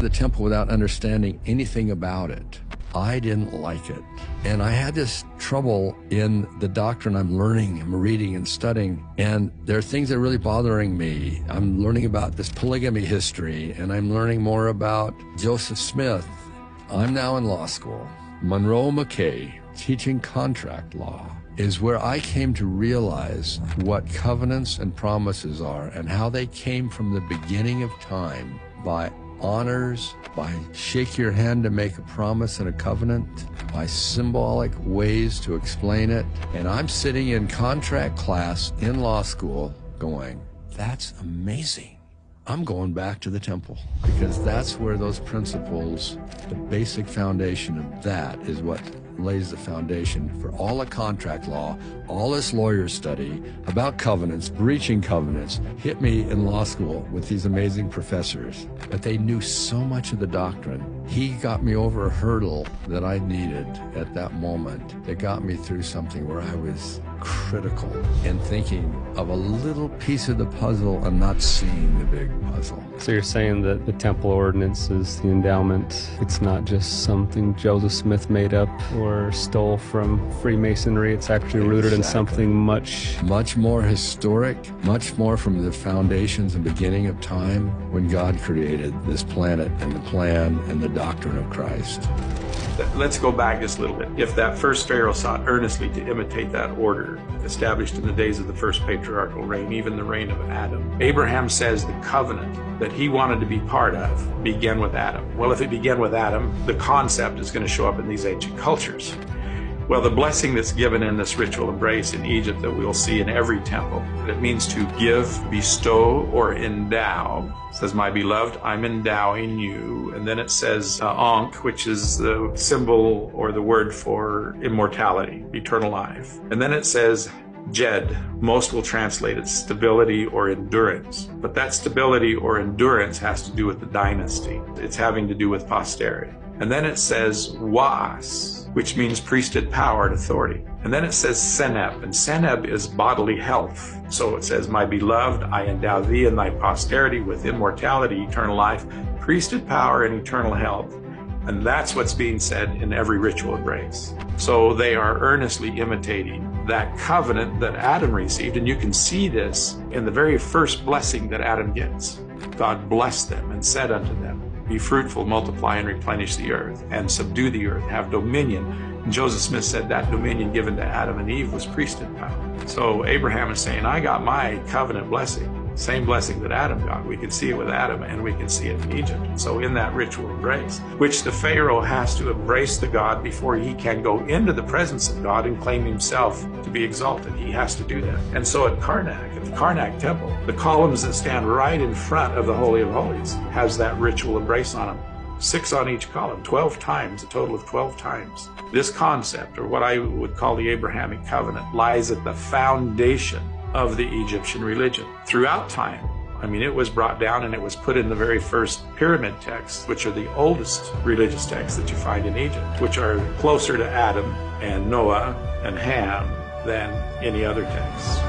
the temple without understanding anything about it. I didn't like it. And I had this trouble in the doctrine I'm learning, I'm reading and studying, and there are things that are really bothering me. I'm learning about this polygamy history, and I'm learning more about Joseph Smith. I'm now in law school. Monroe McKay, teaching contract law, is where I came to realize what covenants and promises are and how they came from the beginning of time by honors, by shake your hand to make a promise and a covenant, by symbolic ways to explain it. And I'm sitting in contract class in law school going, that's amazing. I'm going back to the temple, because that's where those principles, the basic foundation of that is what lays the foundation for all the contract law, all this lawyer study about covenants, breaching covenants, hit me in law school with these amazing professors. But they knew so much of the doctrine. He got me over a hurdle that I needed at that moment that got me through something where I was critical and thinking of a little piece of the puzzle and not seeing the big puzzle. So you're saying that the temple ordinance is the endowment. It's not just something Joseph Smith made up or stole from Freemasonry. It's actually rooted in something much more historic, much more from the foundations and beginning of time when God created this planet and the plan and the doctrine of Christ. Let's go back just a little bit. If that first Pharaoh sought earnestly to imitate that order established in the days of the first patriarchal reign, even the reign of Adam, Abraham says the covenant that he wanted to be part of began with Adam. Well, if it began with Adam, the concept is going to show up in these ancient cultures. Well, the blessing that's given in this ritual embrace in Egypt that we'll see in every temple, it means to give, bestow, or endow. It says, my beloved, I'm endowing you. And then it says Ankh, which is the symbol or the word for immortality, eternal life. And then it says Jed. Most will translate it stability or endurance. But that stability or endurance has to do with the dynasty. It's having to do with posterity. And then it says Was, which means priesthood power and authority. And then it says Seneb, and Seneb is bodily health. So it says, my beloved, I endow thee and thy posterity with immortality, eternal life, priesthood power, and eternal health. And that's what's being said in every ritual embrace. So they are earnestly imitating that covenant that Adam received, and you can see this in the very first blessing that Adam gets. God blessed them and said unto them, be fruitful, multiply, and replenish the earth, and subdue the earth, have dominion. And Joseph Smith said that dominion given to Adam and Eve was priesthood power. So Abraham is saying, I got my covenant blessing, same blessing that Adam got. We can see it with Adam, and we can see it in Egypt. And so in that ritual embrace, which the Pharaoh has to embrace the God before he can go into the presence of God and claim himself to be exalted. He has to do that. And so at the Karnak temple, the columns that stand right in front of the Holy of Holies has that ritual embrace on them. 6 on each column, 12 times, a total of 12 times. This concept, or what I would call the Abrahamic covenant, lies at the foundation of the Egyptian religion. Throughout time, I mean, it was brought down and it was put in the very first pyramid texts, which are the oldest religious texts that you find in Egypt, which are closer to Adam and Noah and Ham than any other texts.